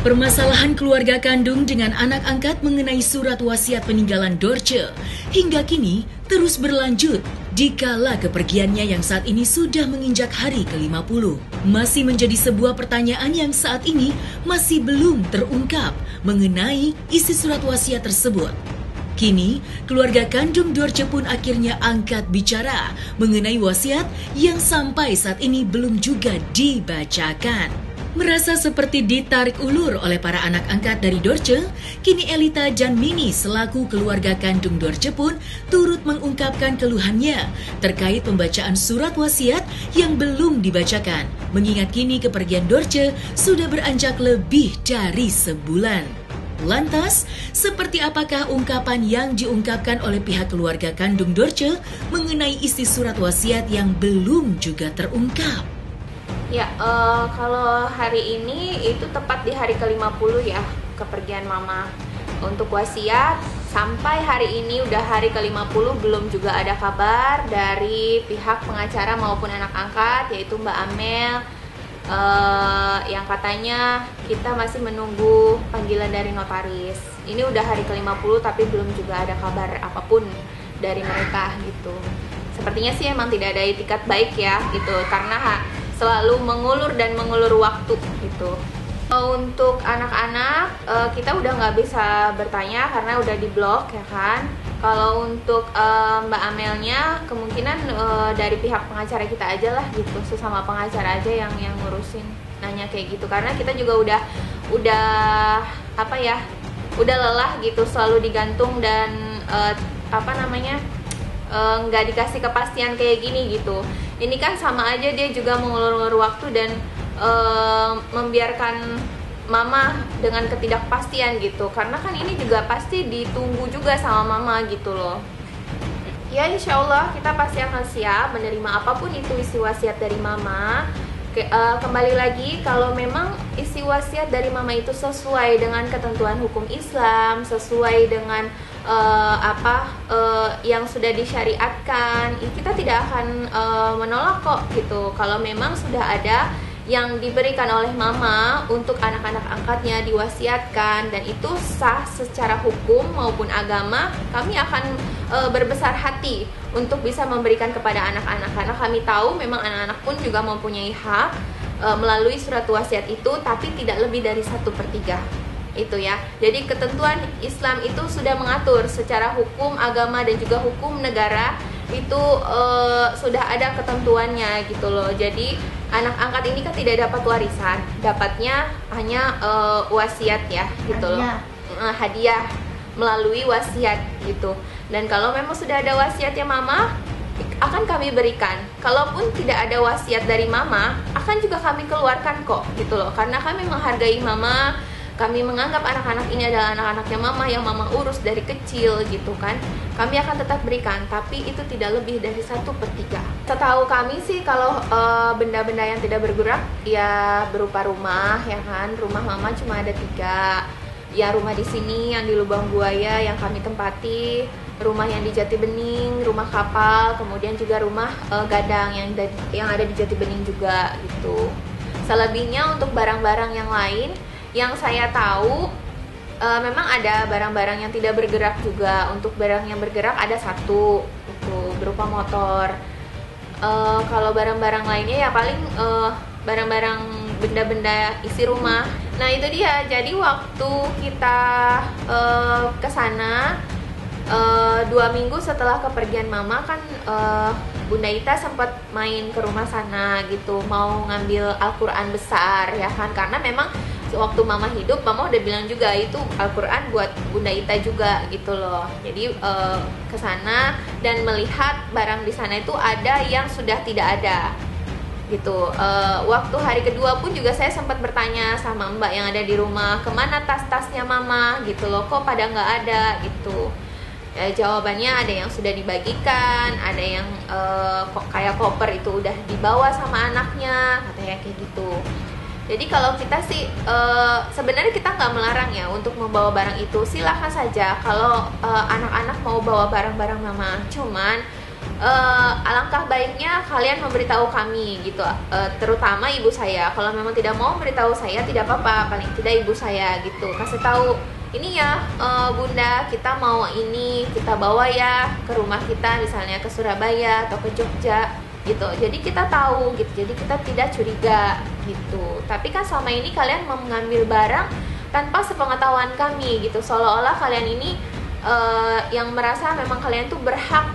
Permasalahan keluarga kandung dengan anak angkat mengenai surat wasiat peninggalan Dorce hingga kini terus berlanjut dikala kepergiannya yang saat ini sudah menginjak hari ke-50. Masih menjadi sebuah pertanyaan yang saat ini masih belum terungkap mengenai isi surat wasiat tersebut. Kini, keluarga kandung Dorce pun akhirnya angkat bicara mengenai wasiat yang sampai saat ini belum juga dibacakan. Merasa seperti ditarik ulur oleh para anak angkat dari Dorce, kini Elita dan Mini selaku keluarga kandung Dorce pun turut mengungkapkan keluhannya terkait pembacaan surat wasiat yang belum dibacakan, mengingat kini kepergian Dorce sudah beranjak lebih dari sebulan. Lantas, seperti apakah ungkapan yang diungkapkan oleh pihak keluarga kandung Dorce mengenai isi surat wasiat yang belum juga terungkap? Ya, kalau hari ini itu tepat di hari ke-50 ya, kepergian mama. Untuk wasiat, sampai hari ini udah hari ke-50 belum juga ada kabar dari pihak pengacara maupun anak angkat, yaitu Mbak Amel, yang katanya kita masih menunggu panggilan dari notaris. Ini udah hari ke-50 tapi belum juga ada kabar apapun dari mereka gitu. Sepertinya sih emang tidak ada itikat baik ya gitu, karena selalu mengulur dan mengulur waktu gitu. Untuk anak-anak kita udah nggak bisa bertanya karena udah diblok ya kan. Kalau untuk Mbak Amelnya kemungkinan dari pihak pengacara kita aja lah gitu, sesama pengacara aja yang ngurusin nanya kayak gitu, karena kita juga udah apa ya, udah lelah gitu selalu digantung dan nggak dikasih kepastian kayak gini gitu. Ini kan sama aja dia juga mengulur-ulur waktu dan membiarkan mama dengan ketidakpastian gitu, karena kan ini juga pasti ditunggu juga sama mama gitu loh. Ya insya Allah kita pasti akan siap menerima apapun itu isi wasiat dari mama. Kembali lagi, kalau memang isi wasiat dari mama itu sesuai dengan ketentuan hukum Islam, sesuai dengan yang sudah disyariatkan, kita tidak akan menolak kok gitu. Kalau memang sudah ada yang diberikan oleh mama untuk anak-anak angkatnya diwasiatkan dan itu sah secara hukum maupun agama, kami akan berbesar hati untuk bisa memberikan kepada anak-anak, karena kami tahu memang anak-anak pun juga mempunyai hak melalui surat wasiat itu, tapi tidak lebih dari 1/3 itu ya. Jadi ketentuan Islam itu sudah mengatur secara hukum agama dan juga hukum negara itu sudah ada ketentuannya gitu loh. Jadi anak angkat ini kan tidak dapat warisan, dapatnya hanya wasiat ya gitu loh, hadiah melalui wasiat gitu. Dan kalau memang sudah ada wasiatnya mama, akan kami berikan. Kalaupun tidak ada wasiat dari mama, akan juga kami keluarkan kok gitu loh, karena kami menghargai mama. Kami menganggap anak-anak ini adalah anak-anaknya mama yang mama urus dari kecil gitu kan. Kami akan tetap berikan, tapi itu tidak lebih dari 1/3. Setahu kami sih kalau benda-benda yang tidak bergerak ya berupa rumah ya kan. Rumah mama cuma ada 3. Ya rumah di sini yang di Lubang Buaya yang kami tempati, rumah yang di Jati Bening, rumah kapal, kemudian juga rumah gadang yang ada di Jati Bening juga gitu. Selebihnya untuk barang-barang yang lain yang saya tahu memang ada barang-barang yang tidak bergerak juga. Untuk barang yang bergerak ada 1 itu berupa motor. Kalau barang-barang lainnya ya paling barang-barang benda-benda isi rumah. Nah itu dia, jadi waktu kita ke sana 2 minggu setelah kepergian mama kan Bunda Ita sempat main ke rumah sana gitu, mau ngambil Al-Quran besar ya kan, karena memang waktu mama hidup, mama udah bilang juga itu Al-Quran buat Bunda Ita juga gitu loh. Jadi ke sana dan melihat barang di sana itu ada yang sudah tidak ada gitu. Waktu hari kedua pun juga saya sempat bertanya sama mbak yang ada di rumah, kemana tas-tasnya mama gitu loh, kok pada nggak ada gitu. Jawabannya ada yang sudah dibagikan, ada yang kayak koper itu udah dibawa sama anaknya, katanya kayak gitu. Jadi kalau kita sih sebenarnya kita nggak melarang ya untuk membawa barang itu, silahkan saja kalau anak-anak mau bawa barang-barang mama. Cuman alangkah baiknya kalian memberitahu kami gitu, terutama ibu saya. Kalau memang tidak mau memberitahu saya tidak apa-apa, paling tidak ibu saya gitu kasih tahu, ini ya bunda, kita mau ini, kita bawa ya ke rumah kita, misalnya ke Surabaya atau ke Jogja gitu, jadi kita tahu gitu, jadi kita tidak curiga gitu. Tapi kan selama ini kalian mengambil barang tanpa sepengetahuan kami gitu, seolah-olah kalian ini yang merasa memang kalian tuh berhak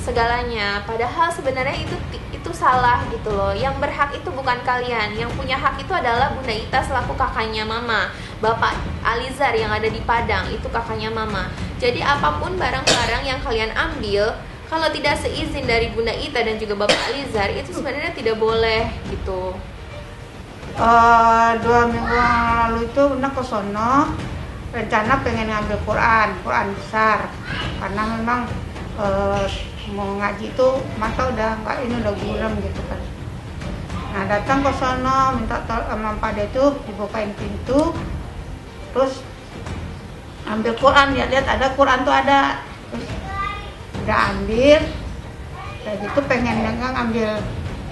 segalanya, padahal sebenarnya itu salah gitu loh. Yang berhak itu bukan kalian, yang punya hak itu adalah Bunda Ita selaku kakaknya Mama. Bapak Alizar yang ada di Padang itu kakaknya Mama. Jadi apapun barang-barang yang kalian ambil, kalau tidak seizin dari Bunda Ita dan juga Bapak Alizar, itu sebenarnya tidak boleh gitu. 2 minggu yang lalu itu Bunda ke sono, rencana pengen ngambil Quran besar, karena memang mau ngaji tuh mata udah nggak, ini udah buram gitu kan. Nah datang ke sono minta sama Pak De tuh dibukain pintu, terus ambil Quran, lihat ada Quran tuh ada, terus udah ambil, kayak gitu pengen ngambil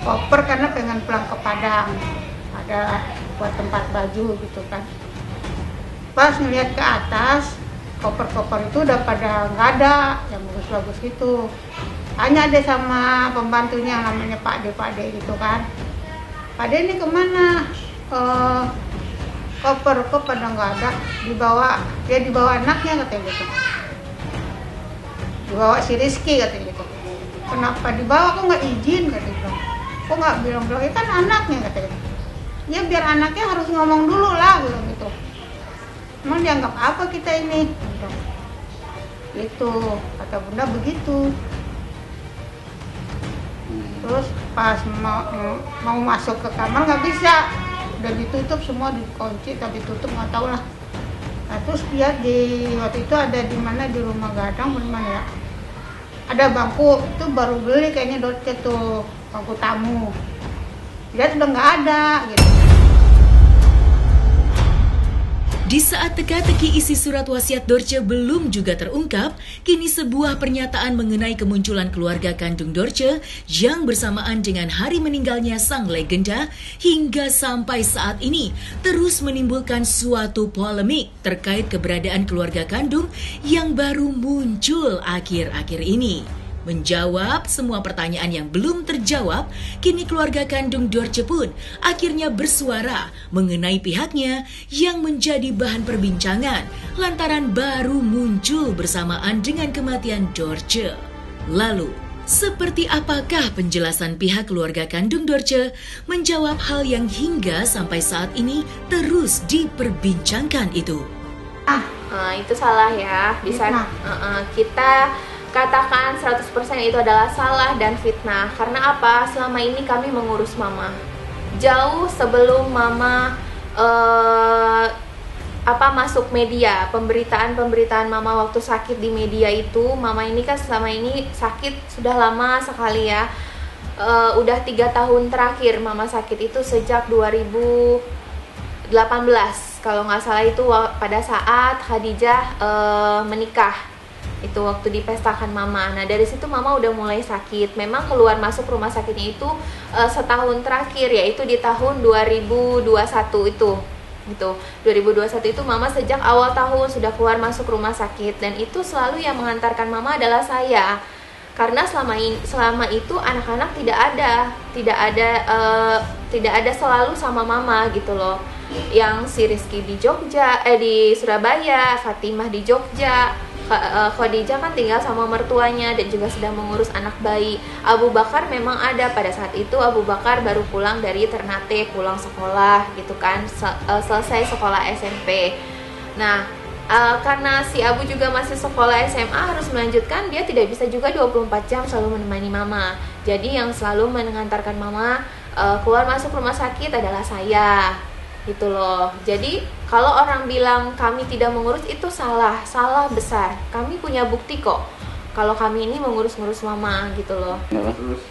koper karena pengen pulang ke Padang, ada buat tempat baju gitu kan. Pas ngeliat ke atas, koper-koper itu udah pada nggak ada, yang bagus-bagus gitu. Tanya deh sama pembantunya yang namanya Pak De gitu kan. Pak De ini kemana? Koper kok pada nggak ada, dibawa anaknya katanya gitu. Dibawa si Rizky katanya gitu. Kenapa dibawa, kok nggak izin katanya gitu. Kok nggak bilang-bilang, kan anaknya katanya gitu. Ya biar anaknya harus ngomong dulu lah gitu. Emang dianggap apa kita ini? Itu kata Bunda begitu. Terus pas mau masuk ke kamar nggak bisa, udah ditutup semua, dikunci tapi tutup nggak tahu lah. Nah terus lihat di waktu itu ada di mana, di rumah Gadang mana ya, ada bangku itu baru beli kayaknya Dorce tuh, bangku tamu. Lihat udah nggak ada gitu. Di saat teka-teki isi surat wasiat Dorce belum juga terungkap, kini sebuah pernyataan mengenai kemunculan keluarga kandung Dorce yang bersamaan dengan hari meninggalnya sang legenda hingga sampai saat ini terus menimbulkan suatu polemik terkait keberadaan keluarga kandung yang baru muncul akhir-akhir ini. Menjawab semua pertanyaan yang belum terjawab, kini keluarga kandung Dorce pun akhirnya bersuara mengenai pihaknya yang menjadi bahan perbincangan lantaran baru muncul bersamaan dengan kematian Dorce. Lalu, seperti apakah penjelasan pihak keluarga kandung Dorce menjawab hal yang hingga sampai saat ini terus diperbincangkan itu? Itu salah ya, bisa kita katakan 100% itu adalah salah dan fitnah. Karena apa? Selama ini kami mengurus Mama. Jauh sebelum Mama masuk media, pemberitaan Mama waktu sakit di media itu, Mama ini kan selama ini sakit sudah lama sekali ya. Udah 3 tahun terakhir Mama sakit itu sejak 2018 kalau nggak salah, itu pada saat Khadijah menikah. Itu waktu dipestakan Mama. Nah dari situ Mama udah mulai sakit. Memang keluar masuk rumah sakitnya itu setahun terakhir, yaitu di tahun 2021 itu. Gitu. 2021 itu Mama sejak awal tahun sudah keluar masuk rumah sakit, dan itu selalu yang mengantarkan Mama adalah saya. Karena selama itu anak-anak tidak ada selalu sama Mama gitu loh. Yang si Rizky di Surabaya, Fatimah di Jogja, Khadijah kan tinggal sama mertuanya dan juga sedang mengurus anak bayi. Abu Bakar memang ada pada saat itu. Abu Bakar baru pulang dari Ternate, pulang sekolah gitu kan, selesai sekolah SMP. Nah karena si Abu juga masih sekolah SMA, harus melanjutkan, dia tidak bisa juga 24 jam selalu menemani Mama. Jadi yang selalu mengantarkan Mama keluar masuk rumah sakit adalah saya gitu loh. Jadi kalau orang bilang kami tidak mengurus, itu salah besar. Kami punya bukti kok kalau kami ini mengurus Mama gitu loh.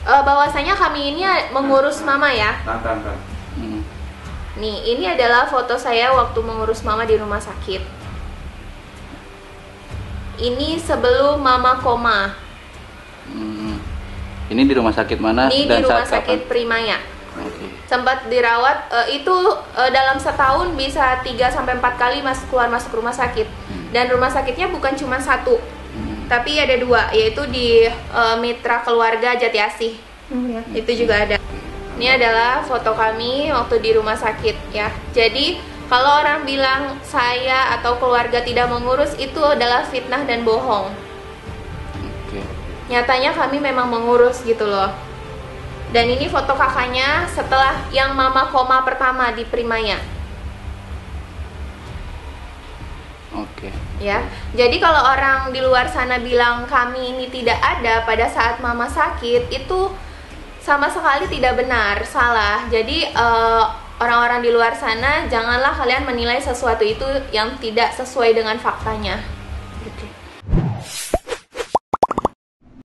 Bahwasanya kami ini mengurus Mama ya. Nih, ini adalah foto saya waktu mengurus Mama di rumah sakit. Ini sebelum Mama koma. Ini di rumah sakit mana? Ini dan di rumah saat sakit kapan? Primaya. Oke. Sempat dirawat, itu dalam setahun bisa 3-4 kali masuk rumah sakit. Dan rumah sakitnya bukan cuma satu, tapi ada 2, yaitu di Mitra Keluarga Jati Asih. Itu juga ada. Ini adalah foto kami waktu di rumah sakit ya. Jadi kalau orang bilang saya atau keluarga tidak mengurus, itu adalah fitnah dan bohong. Oke. Nyatanya kami memang mengurus gitu loh. Dan ini foto kakaknya setelah yang mama koma pertama di Primaya. Oke. Ya, jadi kalau orang di luar sana bilang kami ini tidak ada pada saat mama sakit, itu sama sekali tidak benar, salah. Jadi orang-orang di luar sana, janganlah kalian menilai sesuatu itu yang tidak sesuai dengan faktanya.